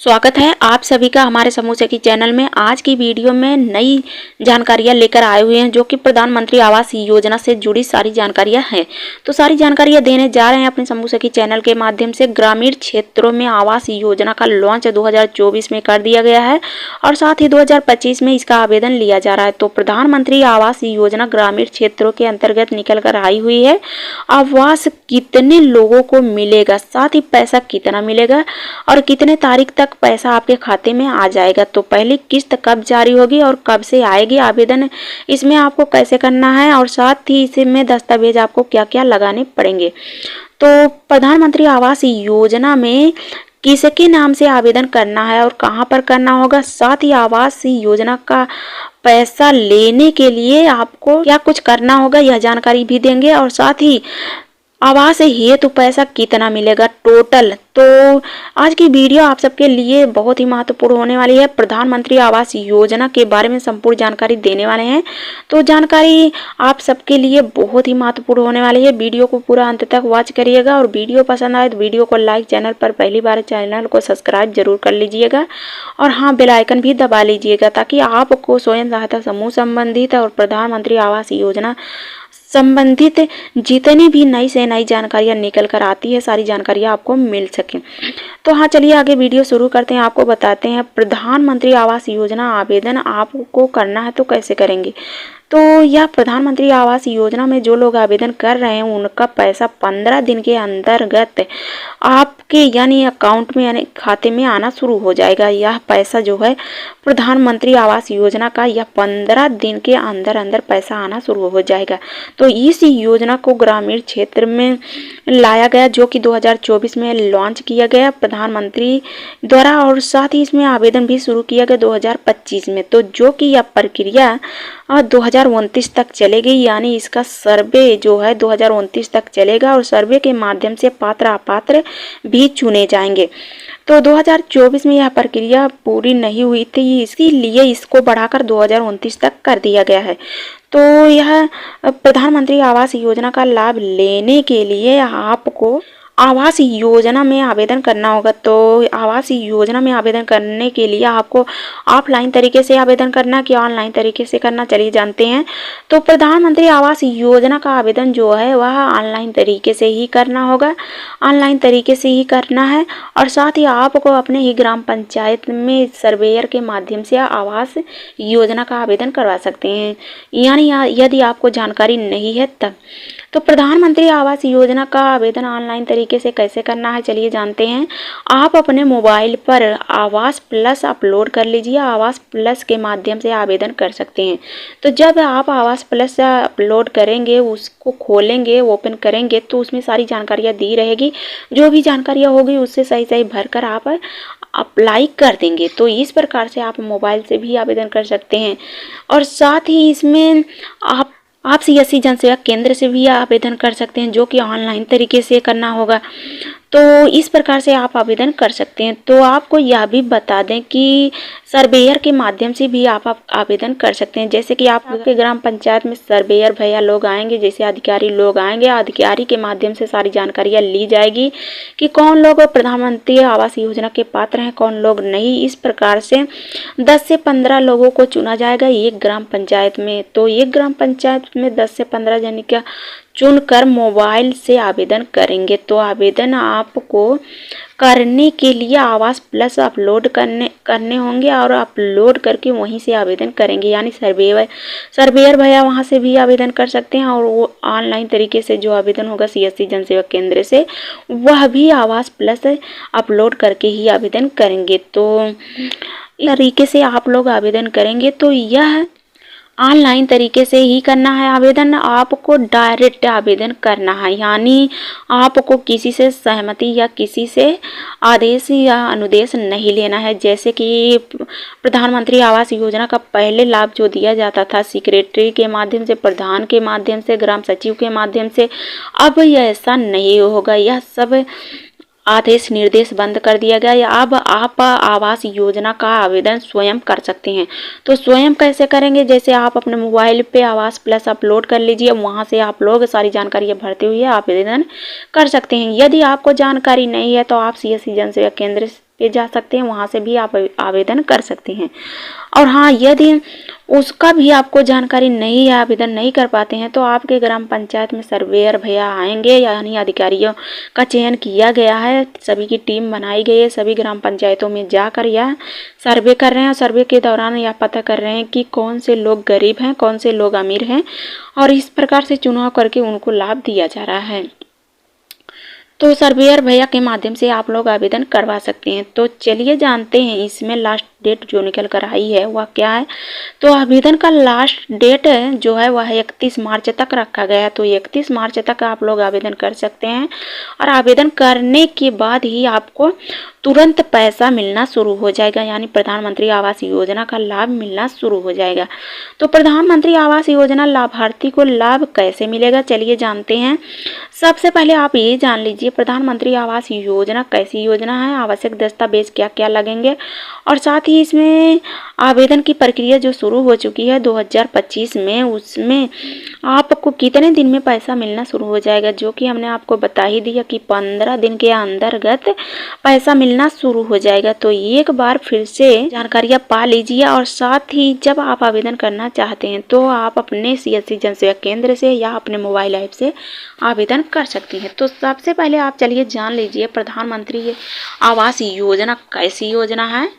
स्वागत है आप सभी का हमारे समूह सखी चैनल में। आज की वीडियो में नई जानकारियां लेकर आए हुए हैं जो कि प्रधानमंत्री आवास योजना से जुड़ी सारी जानकारियां हैं। तो सारी जानकारियां देने जा रहे हैं अपने समूह सखी चैनल के माध्यम से। ग्रामीण क्षेत्रों में आवास योजना का लॉन्च 2024 में कर दिया गया है और साथ ही 2025 में इसका आवेदन लिया जा रहा है। तो प्रधानमंत्री आवास योजना ग्रामीण क्षेत्रों के अंतर्गत निकल कर आई हुई है। आवास कितने लोगों को मिलेगा, साथ ही पैसा कितना मिलेगा और कितने तारीख तक पैसा आपके खाते में आ जाएगा, तो पहली किस्त कब जारी होगी और कब से आएगी, आवेदन इसमें आपको कैसे करना है और साथ ही इसमें दस्तावेज आपको क्या क्या लगाने पड़ेंगे। तो प्रधानमंत्री आवास योजना में किसके नाम से आवेदन करना है और कहां पर करना होगा, साथ ही आवास योजना का पैसा लेने के लिए आपको क्या कुछ करना होगा, यह जानकारी भी देंगे। और साथ ही आवास हेतु पैसा कितना मिलेगा टोटल। तो आज की वीडियो आप सबके लिए बहुत ही महत्वपूर्ण होने वाली है। प्रधानमंत्री आवास योजना के बारे में संपूर्ण जानकारी देने वाले हैं, तो जानकारी आप सबके लिए बहुत ही महत्वपूर्ण होने वाली है। वीडियो को पूरा अंत तक वॉच करिएगा और वीडियो पसंद आए तो वीडियो को लाइक, चैनल पर पहली बार चैनल को सब्सक्राइब जरूर कर लीजिएगा और हाँ, बेल आइकन भी दबा लीजिएगा ताकि आपको स्वयं सहायता समूह संबंधित और प्रधानमंत्री आवास योजना संबंधित जितनी भी नई से नई जानकारियां निकल कर आती है सारी जानकारियां आपको मिल सके। तो हाँ, चलिए आगे वीडियो शुरू करते हैं। आपको बताते हैं प्रधानमंत्री आवास योजना आवेदन आपको करना है तो कैसे करेंगे। तो यह प्रधानमंत्री आवास योजना में जो लोग आवेदन कर रहे हैं उनका पैसा 15 दिन के अंतर्गत आपके यानी अकाउंट में यानी खाते में आना शुरू हो जाएगा। यह पैसा जो है प्रधानमंत्री आवास योजना का यह 15 दिन के अंदर अंदर पैसा आना शुरू हो जाएगा। तो इस योजना को ग्रामीण क्षेत्र में लाया गया जो कि 2024 में लॉन्च किया गया प्रधानमंत्री द्वारा और साथ ही इसमें आवेदन भी शुरू किया गया 2025 में। तो जो कि यह प्रक्रिया 2029 तक चलेगी, यानी इसका सर्वे जो है 2029 तक चलेगा और सर्वे के माध्यम से पात्र अपात्र भी चुने जाएंगे। तो 2024 में यह प्रक्रिया पूरी नहीं हुई थी, इसीलिए इसको बढ़ाकर 2029 तक कर दिया गया है। तो यह प्रधानमंत्री आवास योजना का लाभ लेने के लिए आपको आवास योजना में आवेदन करना होगा। तो आवास योजना में आवेदन करने के लिए आपको ऑफलाइन तरीके से आवेदन करना कि ऑनलाइन तरीके से करना, चलिए जानते हैं। तो प्रधानमंत्री आवास योजना का आवेदन जो है वह ऑनलाइन तरीके से ही करना होगा, ऑनलाइन तरीके से ही करना है और साथ ही आपको अपने ही ग्राम पंचायत में सर्वेयर के माध्यम से आवास योजना का आवेदन करवा सकते हैं, यानी यदि आपको जानकारी नहीं है तब। तो प्रधानमंत्री आवास योजना का आवेदन ऑनलाइन तरीके से कैसे करना है चलिए जानते हैं। आप अपने मोबाइल पर आवास प्लस अपलोड कर लीजिए, आवास प्लस के माध्यम से आवेदन कर सकते हैं। तो जब आप आवास प्लस अपलोड करेंगे, उसको खोलेंगे, ओपन करेंगे तो उसमें सारी जानकारियां दी रहेगी। जो भी जानकारियां होगी उससे सही सही भरकर आप अप्लाई कर देंगे। तो इस प्रकार से आप मोबाइल से भी आवेदन कर सकते हैं और साथ ही इसमें आप सीएससी जनसेवा केंद्र से भी आवेदन कर सकते हैं जो कि ऑनलाइन तरीके से करना होगा। तो इस प्रकार से आप आवेदन कर सकते हैं। तो आपको यह भी बता दें कि सर्वेयर के माध्यम से भी आप आवेदन कर सकते हैं। जैसे कि आपके ग्राम पंचायत में सर्वेयर भैया लोग आएंगे, जैसे अधिकारी लोग आएंगे, अधिकारी के माध्यम से सारी जानकारियां ली जाएगी कि कौन लोग प्रधानमंत्री आवास योजना के पात्र हैं, कौन लोग नहीं। इस प्रकार से 10 से 15 लोगों को चुना जाएगा एक ग्राम पंचायत में। तो एक ग्राम पंचायत में 10 से 15 जन का चुनकर मोबाइल से आवेदन करेंगे। तो आवेदन आपको करने के लिए आवास प्लस अपलोड करने होंगे और अपलोड करके वहीं से आवेदन करेंगे, यानी सर्वेयर भैया वहां से भी आवेदन कर सकते हैं और वो ऑनलाइन तरीके से जो आवेदन होगा सीएससी जनसेवा केंद्र से वह भी आवास प्लस अपलोड करके ही आवेदन करेंगे। तो इस तरीके से आप लोग आवेदन करेंगे। तो यह ऑनलाइन तरीके से ही करना है आवेदन, आपको डायरेक्ट आवेदन करना है, यानी आपको किसी से सहमति या किसी से आदेश या अनुदेश नहीं लेना है। जैसे कि प्रधानमंत्री आवास योजना का पहले लाभ जो दिया जाता था सेक्रेटरी के माध्यम से, प्रधान के माध्यम से, ग्राम सचिव के माध्यम से, अब ऐसा नहीं होगा। यह सब आदेश निर्देश बंद कर दिया गया। अब आप आवास योजना का आवेदन स्वयं कर सकते हैं। तो स्वयं कैसे करेंगे, जैसे आप अपने मोबाइल पे आवास प्लस अपलोड कर लीजिए, वहां से आप लोग सारी जानकारी भरते हुए आवेदन कर सकते हैं। यदि आपको जानकारी नहीं है तो आप सीएससी जनसेवा केंद्र के जा सकते हैं, वहाँ से भी आप आवेदन कर सकते हैं। और हाँ, यदि उसका भी आपको जानकारी नहीं है, आवेदन नहीं कर पाते हैं, तो आपके ग्राम पंचायत में सर्वेयर भैया आएंगे, यानी अधिकारियों का चयन किया गया है, सभी की टीम बनाई गई है, सभी ग्राम पंचायतों में जाकर यह सर्वे कर रहे हैं। और सर्वे के दौरान यह पता कर रहे हैं कि कौन से लोग गरीब हैं, कौन से लोग अमीर हैं, और इस प्रकार से चुनाव करके उनको लाभ दिया जा रहा है। तो सर्वेयर भैया के माध्यम से आप लोग आवेदन करवा सकते हैं। तो चलिए जानते हैं इसमें लास्ट डेट जो निकल कर आई है वह क्या है। तो आवेदन का लास्ट डेट जो है वह 31 मार्च तक रखा गया है। तो 31 मार्च तक आप लोग आवेदन कर सकते हैं, और आवेदन करने के बाद ही आपको तुरंत पैसा मिलना शुरू हो जाएगा, यानी प्रधानमंत्री आवास योजना का लाभ मिलना शुरू हो जाएगा। तो प्रधानमंत्री आवास योजना लाभार्थी को लाभ कैसे मिलेगा, चलिए जानते हैं। सबसे पहले आप ये जान लीजिए प्रधानमंत्री आवास योजना कैसी योजना है, आवश्यक दस्तावेज क्या क्या लगेंगे, और साथ ही इसमें आवेदन की प्रक्रिया जो शुरू हो चुकी है 2025 में, उसमें आपको कितने दिन में पैसा मिलना शुरू हो जाएगा, जो कि हमने आपको बता ही दिया कि 15 दिन के अंतर्गत पैसा मिलना शुरू हो जाएगा। तो एक बार फिर से जानकारियाँ पा लीजिए, और साथ ही जब आप आवेदन करना चाहते हैं तो आप अपने CSC जनसेवा केंद्र से या अपने मोबाइल ऐप से आवेदन कर सकती हैं। तो सबसे पहले आप चलिए जान लीजिए प्रधानमंत्री आवास योजना कैसी योजना है।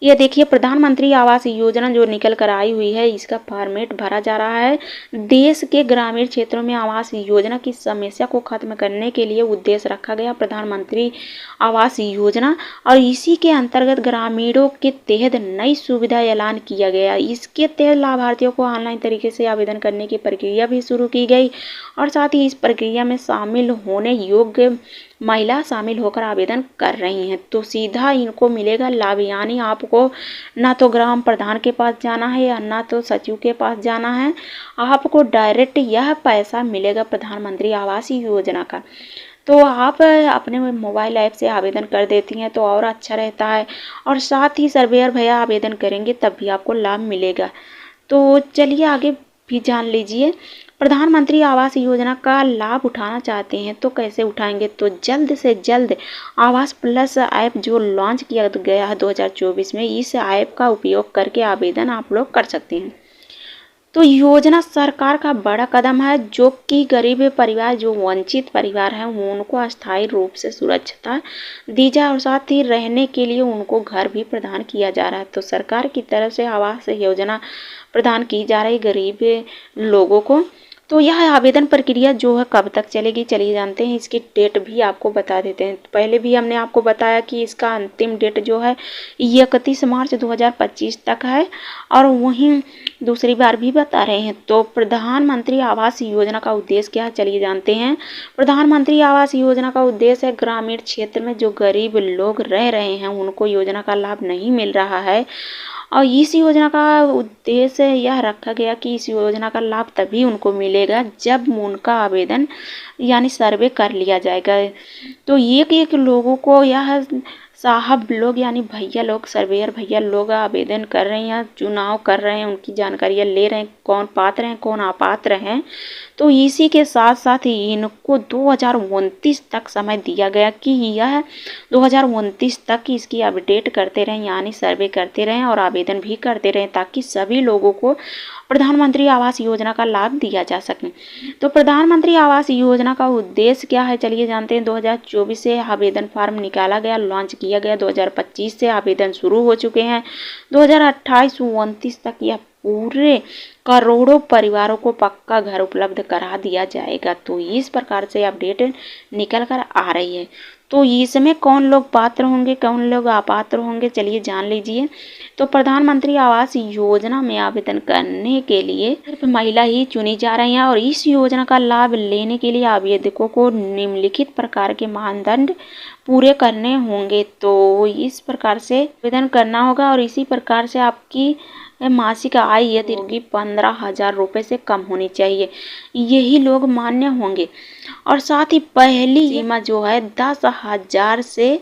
ये देखिए प्रधानमंत्री आवास योजना जो निकल कर आई हुई है, इसका फॉर्मेट भरा जा रहा है। देश के ग्रामीण क्षेत्रों में आवास योजना की समस्या को खत्म करने के लिए उद्देश्य रखा गया प्रधानमंत्री आवास योजना, और इसी के अंतर्गत ग्रामीणों के तहत नई सुविधा ऐलान किया गया। इसके तहत लाभार्थियों को ऑनलाइन तरीके से आवेदन करने की प्रक्रिया भी शुरू की गई, और साथ ही इस प्रक्रिया में शामिल होने योग्य महिला शामिल होकर आवेदन कर रही हैं। तो सीधा इनको मिलेगा लाभ, यानी आपको ना तो ग्राम प्रधान के पास जाना है या ना तो सचिव के पास जाना है, आपको डायरेक्ट यह पैसा मिलेगा प्रधानमंत्री आवास योजना का। तो आप अपने मोबाइल ऐप से आवेदन कर देती हैं तो और अच्छा रहता है, और साथ ही सर्वेयर भैया आवेदन करेंगे तब भी आपको लाभ मिलेगा। तो चलिए आगे भी जान लीजिए। प्रधानमंत्री आवास योजना का लाभ उठाना चाहते हैं तो कैसे उठाएंगे, तो जल्द से जल्द आवास प्लस ऐप जो लॉन्च किया गया है 2024 में, इस ऐप का उपयोग करके आवेदन आप लोग कर सकते हैं। तो योजना सरकार का बड़ा कदम है, जो कि गरीब परिवार, जो वंचित परिवार हैं, उनको अस्थायी रूप से सुरक्षित दी जाए, और साथ ही रहने के लिए उनको घर भी प्रदान किया जा रहा है। तो सरकार की तरफ से आवास योजना प्रदान की जा रही गरीब लोगों को। तो यह आवेदन प्रक्रिया जो है कब तक चलेगी, चलिए जानते हैं। इसकी डेट भी आपको बता देते हैं। पहले भी हमने आपको बताया कि इसका अंतिम डेट जो है 31 मार्च 2025 तक है, और वहीं दूसरी बार भी बता रहे हैं। तो प्रधानमंत्री आवास योजना का उद्देश्य क्या है, चलिए जानते हैं। प्रधानमंत्री आवास योजना का उद्देश्य है ग्रामीण क्षेत्र में जो गरीब लोग रह रहे हैं उनको योजना का लाभ नहीं मिल रहा है, और इस योजना का उद्देश्य यह रखा गया कि इस योजना का लाभ तभी उनको मिलेगा जब उनका आवेदन यानी सर्वे कर लिया जाएगा। तो एक एक लोगों को यह साहब लोग यानी भैया लोग, सर्वेयर भैया लोग आवेदन कर रहे हैं, चुनाव कर रहे हैं, उनकी जानकारियाँ ले रहे हैं, कौन पात्र हैं कौन अपात्र हैं। तो इसी के साथ साथ इनको 2029 तक समय दिया गया कि यह 2029 तक इसकी अपडेट करते रहें, यानी सर्वे करते रहें और आवेदन भी करते रहें, ताकि सभी लोगों को प्रधानमंत्री आवास योजना का लाभ दिया जा सके। तो प्रधानमंत्री आवास योजना का उद्देश्य क्या है, चलिए जानते हैं। 2024 से आवेदन फॉर्म निकाला गया, लॉन्च किया गया, 2025 से आवेदन शुरू हो चुके हैं, 2028-29 तक यह पूरे करोड़ों परिवारों को पक्का घर उपलब्ध करा दिया जाएगा। तो इस प्रकार से अपडेट निकल कर आ रही है। तो इसमें कौन लोग पात्र होंगे, कौन लोग अपात्र होंगे, चलिए जान लीजिए। तो प्रधानमंत्री आवास योजना में आवेदन करने के लिए सिर्फ महिला ही चुनी जा रही हैं, और इस योजना का लाभ लेने के लिए आवेदकों को निम्नलिखित प्रकार के मानदंड पूरे करने होंगे। तो इस प्रकार से आवेदन करना होगा, और इसी प्रकार से आपकी मासिक आय यदि होगी 15,000 रुपये से कम होनी चाहिए, यही लोग मान्य होंगे। और साथ ही पहली सीमा जो है 10,000 से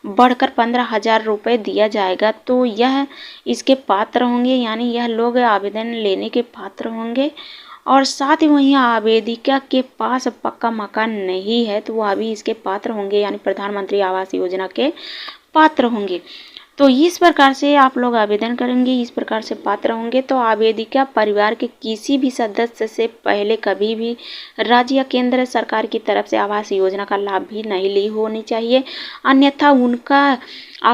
बढ़कर 15,000 रुपये दिया जाएगा। तो यह इसके पात्र होंगे, यानी यह लोग आवेदन लेने के पात्र होंगे। और साथ ही वहीं आवेदिका के पास पक्का मकान नहीं है तो वह भी इसके पात्र होंगे, यानी प्रधानमंत्री आवास योजना के पात्र होंगे। तो इस प्रकार से आप लोग आवेदन करेंगे, इस प्रकार से पात्र होंगे तो आवेदिका परिवार के किसी भी सदस्य से पहले कभी भी राज्य या केंद्र सरकार की तरफ से आवास योजना का लाभ भी नहीं ली होनी चाहिए, अन्यथा उनका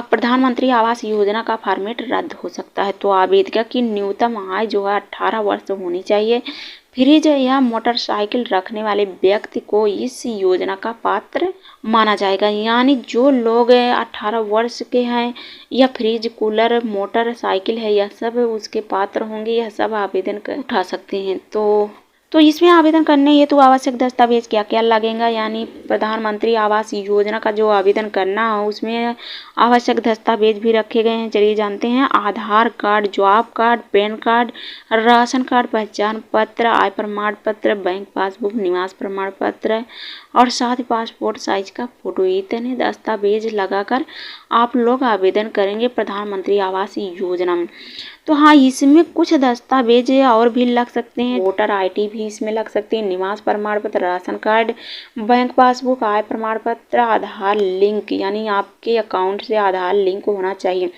प्रधानमंत्री आवास योजना का फॉर्मेट रद्द हो सकता है। तो आवेदिका की न्यूनतम आय जो है 18 वर्ष होनी चाहिए। फ्रिज या मोटरसाइकिल रखने वाले व्यक्ति को इस योजना का पात्र माना जाएगा। यानी जो लोग 18 वर्ष के हैं या फ्रिज, कूलर, मोटरसाइकिल है, यह सब उसके पात्र होंगे, यह सब आवेदन उठा सकते हैं। तो इसमें आवेदन करने हेतु आवश्यक दस्तावेज क्या क्या लगेगा, यानी प्रधानमंत्री आवास योजना का जो आवेदन करना हो उसमें आवश्यक दस्तावेज भी रखे गए हैं। चलिए जानते हैं। Aadhaar card, job card, PAN card, ration card, पहचान पत्र, आय प्रमाण पत्र, बैंक पासबुक, निवास प्रमाण पत्र और साथ ही पासपोर्ट साइज का फोटो, इतने दस्तावेज लगाकर आप लोग आवेदन करेंगे प्रधानमंत्री आवास योजना में। तो हाँ, इसमें कुछ दस्तावेज और भी लग सकते हैं। वोटर आईडी भी इसमें लग सकती है, निवास प्रमाण पत्र, राशन कार्ड, बैंक पासबुक, आय प्रमाण पत्र, आधार लिंक, यानी आपके अकाउंट से आधार लिंक होना चाहिए,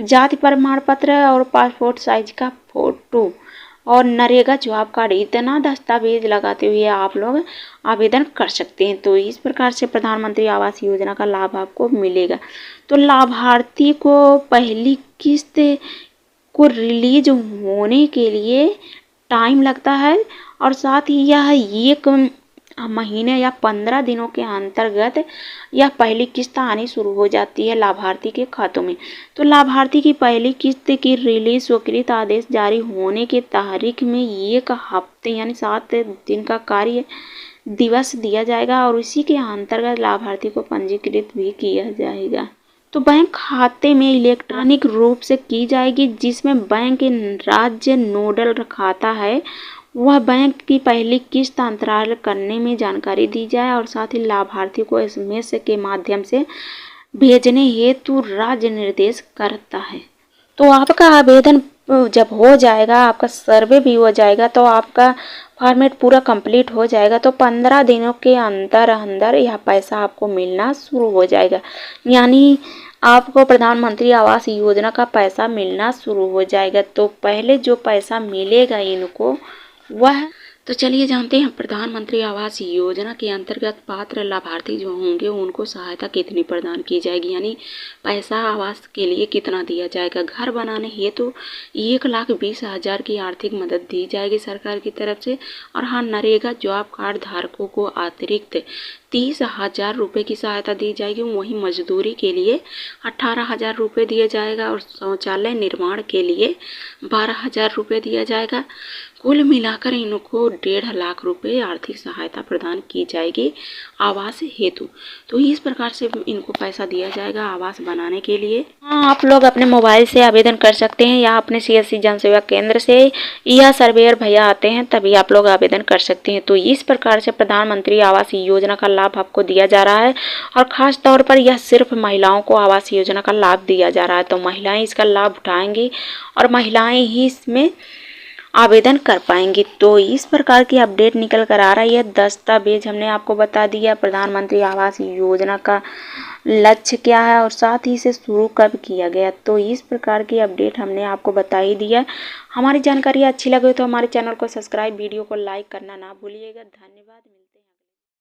जाति प्रमाण पत्र और पासपोर्ट साइज का फोटो और नरेगा जॉब कार्ड, इतना दस्तावेज लगाते हुए आप लोग आवेदन कर सकते हैं। तो इस प्रकार से प्रधानमंत्री आवास योजना का लाभ आपको मिलेगा। तो लाभार्थी को पहली किस्त को रिलीज होने के लिए टाइम लगता है और साथ ही यह 1 महीने या 15 दिनों के अंतर्गत यह पहली किस्त आनी शुरू हो जाती है लाभार्थी के खातों में। तो लाभार्थी की पहली किस्त की रिलीज स्वीकृत आदेश जारी होने की तारीख में 1 हफ्ते यानी 7 दिन का कार्य दिवस दिया जाएगा और उसी के अंतर्गत लाभार्थी को पंजीकृत भी किया जाएगा। तो बैंक खाते में इलेक्ट्रॉनिक रूप से की जाएगी, जिसमें बैंक राज्य नोडल खाता है वह बैंक की पहली किस्त अंतराल करने में जानकारी दी जाए और साथ ही लाभार्थी को SMS के माध्यम से भेजने हेतु राज्य निर्देश करता है। तो आपका आवेदन जब हो जाएगा, आपका सर्वे भी हो जाएगा, तो आपका फॉर्मेट पूरा कंप्लीट हो जाएगा, तो 15 दिनों के अंदर यह पैसा आपको मिलना शुरू हो जाएगा। यानी आपको प्रधानमंत्री आवास योजना का पैसा मिलना शुरू हो जाएगा। तो पहले जो पैसा मिलेगा इनको वह, तो चलिए जानते हैं प्रधानमंत्री आवास योजना के अंतर्गत पात्र लाभार्थी जो होंगे उनको सहायता कितनी प्रदान की जाएगी, यानी पैसा आवास के लिए कितना दिया जाएगा। घर बनाने हेतु 1,20,000 की आर्थिक मदद दी जाएगी सरकार की तरफ से। और हाँ, नरेगा जॉब कार्ड धारकों को अतिरिक्त 30,000 रुपये की सहायता दी जाएगी। वहीं मजदूरी के लिए 18,000 रुपये दिया जाएगा और शौचालय निर्माण के लिए 12,000 रुपये दिया जाएगा। कुल मिलाकर इनको 1.5 लाख रुपए आर्थिक सहायता प्रदान की जाएगी आवास हेतु। तो इस प्रकार से इनको पैसा दिया जाएगा आवास बनाने के लिए। हाँ, आप लोग अपने मोबाइल से आवेदन कर सकते हैं या अपने CSC जन सेवा केंद्र से या सर्वेयर भैया आते हैं तभी आप लोग आवेदन कर सकते हैं। तो इस प्रकार से प्रधानमंत्री आवास योजना का लाभ आपको दिया जा रहा है और ख़ास तौर पर यह सिर्फ महिलाओं को आवास योजना का लाभ दिया जा रहा है। तो महिलाएं इसका लाभ उठाएंगी और महिलाएं ही इसमें आवेदन कर पाएंगी। तो इस प्रकार की अपडेट निकल कर आ रही है। दस्तावेज हमने आपको बता दिया, प्रधानमंत्री आवास योजना का लक्ष्य क्या है और साथ ही इसे शुरू कब किया गया। तो इस प्रकार की अपडेट हमने आपको बता ही दिया। हमारी जानकारी अच्छी लगे तो हमारे चैनल को सब्सक्राइब, वीडियो को लाइक करना ना भूलिएगा। धन्यवाद।